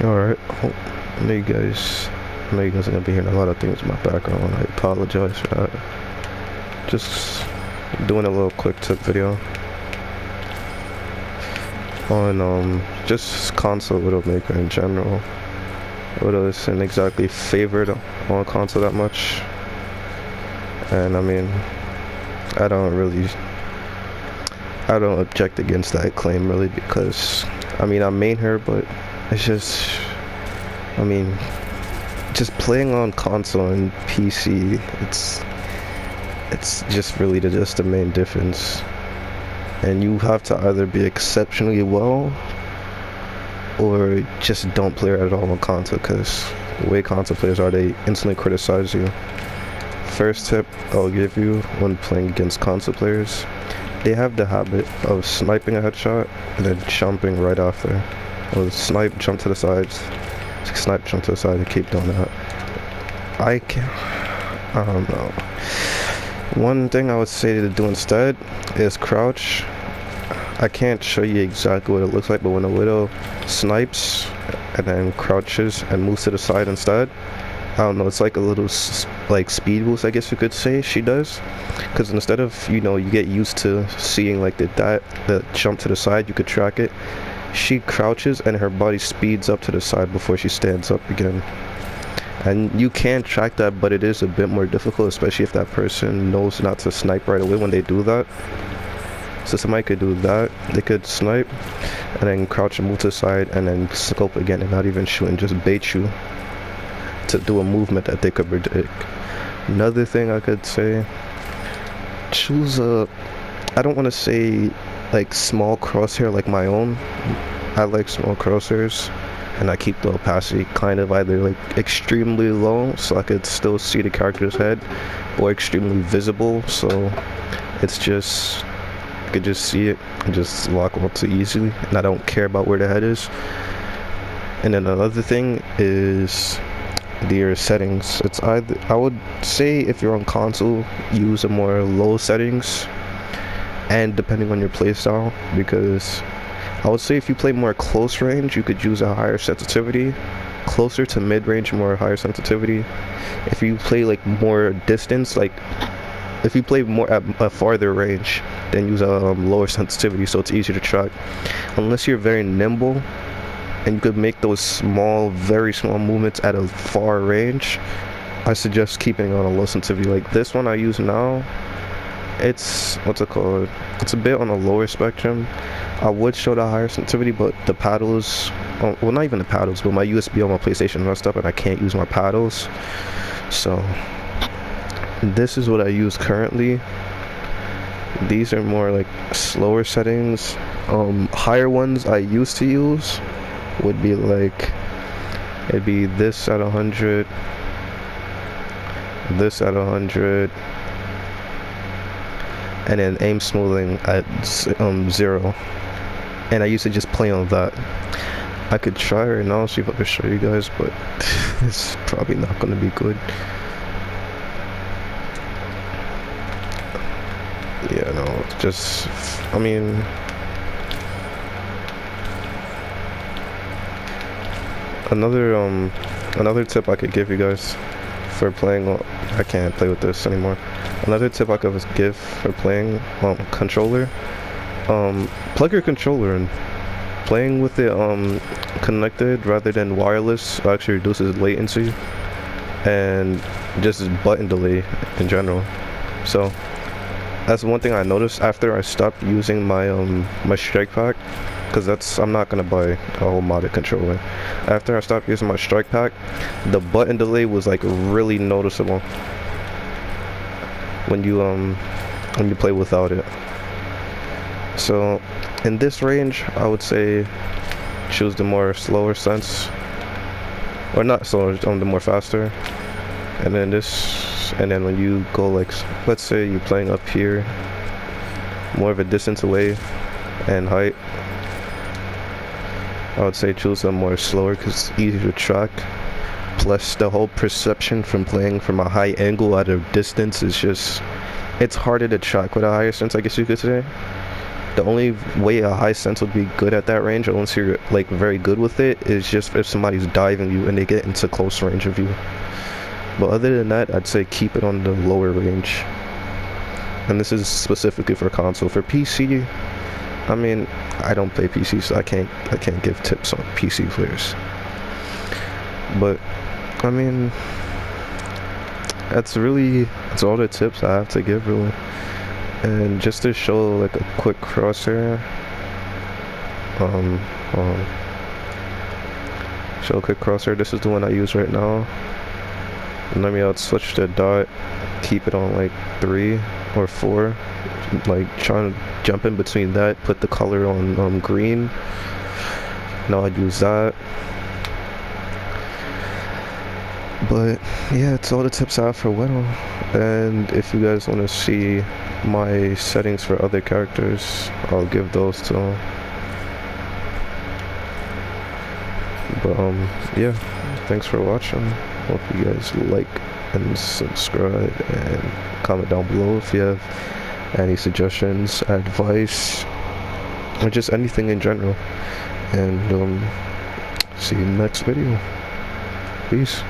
Alright, I know you guys are gonna be hearing a lot of things in my background. I apologize for that. Just doing a little quick tip video on just console Widowmaker in general. Widow isn't exactly favored on console that much, and I mean, I don't object against that claim really, because I mean I main her, but it's just, I mean, just playing on console and PC, it's just really just the main difference. And you have to either be exceptionally well or just don't play at all on console, because the way console players are, they instantly criticize you. First tip I'll give you when playing against console players: they have the habit of sniping a headshot and then jumping right after. Or snipe, jump to the sides, snipe, jump to the side, and keep doing that. I don't know. One thing I would say to do instead is crouch. I can't show you exactly what it looks like, but when a widow snipes and then crouches and moves to the side instead, I don't know, it's like a little like speed boost, I guess you could say she does. Because instead of, you get used to seeing like the jump to the side, you could track it. She crouches and her body speeds up to the side before she stands up again. And you can track that, but it is a bit more difficult, especially if that person knows not to snipe right away when they do that. So somebody could do that. They could snipe and then crouch and move to the side and then scope again and not even shoot and just bait you to do a movement that they could predict. Another thing I could say, choose I don't want to say like small crosshair like my own. I like small crosshairs, and I keep the opacity kind of either like extremely low so I could still see the character's head, or extremely visible so it's just, I could just see it and just lock onto easily, and I don't care about where the head is. And then another thing is your settings. It's either, I would say if you're on console, use a more low settings, and depending on your playstyle, because I would say if you play more close range, you could use a higher sensitivity. Closer to mid range, more higher sensitivity. If you play like more distance, like if you play more at a farther range, then use a lower sensitivity so it's easier to track. Unless you're very nimble and you could make those small, very small movements at a far range, I suggest keeping it on a low sensitivity. Like this one I use now, it's, what's it called? It's a bit on a lower spectrum. I would show the higher sensitivity, but the paddles, well, not even the paddles, but my USB on my PlayStation messed up and I can't use my paddles. So this is what I use currently. These are more like slower settings. Higher ones I used to use would be like, it'd be this at 100, this at 100, and then aim smoothing at 0. And I used to just play on that. I could try right now, see if I can show you guys, but it's probably not going to be good. Yeah, no, just, I mean, another tip I could give you guys for playing, I can't play with this anymore. Another tip I could give for playing controller, plug your controller in. Playing with it connected rather than wireless actually reduces latency and just button delay in general. So that's one thing I noticed after I stopped using my my strike pack, because I'm not gonna buy a whole modded controller. After I stopped using my strike pack, the button delay was like really noticeable when you play without it. So in this range, I would say choose the more slower sense, or not slower, the more faster. And then when you go, like, let's say you're playing up here, more of a distance away and height, I would say choose a more slower, because it's easier to track. Plus the whole perception from playing from a high angle at a distance is just, it's harder to track with a higher sense, I guess you could say. The only way a high sense would be good at that range, unless you're like very good with it, is just if somebody's diving you and they get into close range of you. But other than that, I'd say keep it on the lower range. And this is specifically for console. For PC, I mean, I don't play PC, so I can't give tips on PC players. But I mean, that's all the tips I have to give, really. And just to show like a quick crosshair, show a quick crosshair. This is the one I use right now. And let me switch the dot, keep it on like 3 or 4, like trying to jump in between that, put the color on green. Now I'd use that. But yeah, it's all the tips I have for Widow. And if you guys want to see my settings for other characters, I'll give those to them. But yeah, thanks for watching. Hope you guys like and subscribe and comment down below if you have any suggestions, advice, or just anything in general. And see you in the next video. Peace.